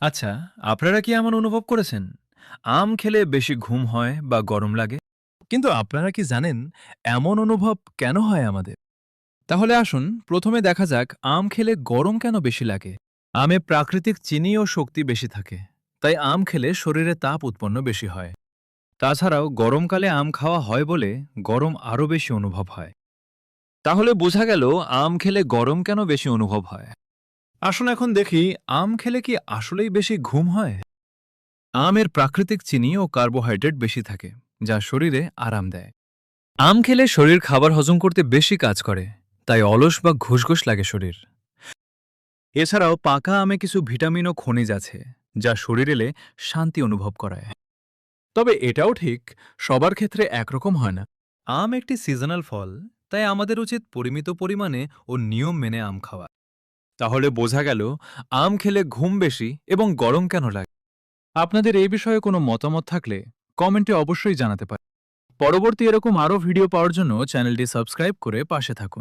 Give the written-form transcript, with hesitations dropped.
আচ্ছা, আপনারা কি এমন অনুভব করেছেন? আম খেলে বেশি ঘুম হয় বা গরম লাগে? কিন্তু আপনারা কি জানেন এমন অনুভব কেন হয় আমাদের? তাহলে আসুন প্রথমে দেখা যাক আম খেলে গরম কেন বেশি লাগে। আমে প্রাকৃতিক চিনি ও শক্তি বেশি থাকে, তাই আম খেলে শরীরে তাপ উৎপন্ন বেশি হয়। তাছাড়াও গরমকালে আম খাওয়া হয় বলে গরম আরও বেশি অনুভব হয়। তাহলে বোঝা গেল আম খেলে গরম কেন বেশি অনুভব হয়। আসুন এখন দেখি আম খেলে কি আসলেই বেশি ঘুম হয়। আমের প্রাকৃতিক চিনি ও কার্বোহাইড্রেট বেশি থাকে, যা শরীরে আরাম দেয়। আম খেলে শরীর খাবার হজম করতে বেশি কাজ করে, তাই অলস বা ঘুষঘুষ লাগে শরীর। এছাড়াও পাকা আমে কিছু ভিটামিন ও খনিজ আছে, যা শরীর এলে শান্তি অনুভব করায়। তবে এটাও ঠিক, সবার ক্ষেত্রে একরকম হয় না। আম একটি সিজনাল ফল, তাই আমাদের উচিত পরিমিত পরিমাণে ও নিয়ম মেনে আম খাওয়া। তাহলে বোঝা গেল আম খেলে ঘুম বেশি এবং গরম কেন লাগে। আপনাদের এই বিষয়ে কোনো মতামত থাকলে কমেন্টে অবশ্যই জানাতে পারেন। পরবর্তী এরকম আরও ভিডিও পাওয়ার জন্য চ্যানেলটি সাবস্ক্রাইব করে পাশে থাকুন।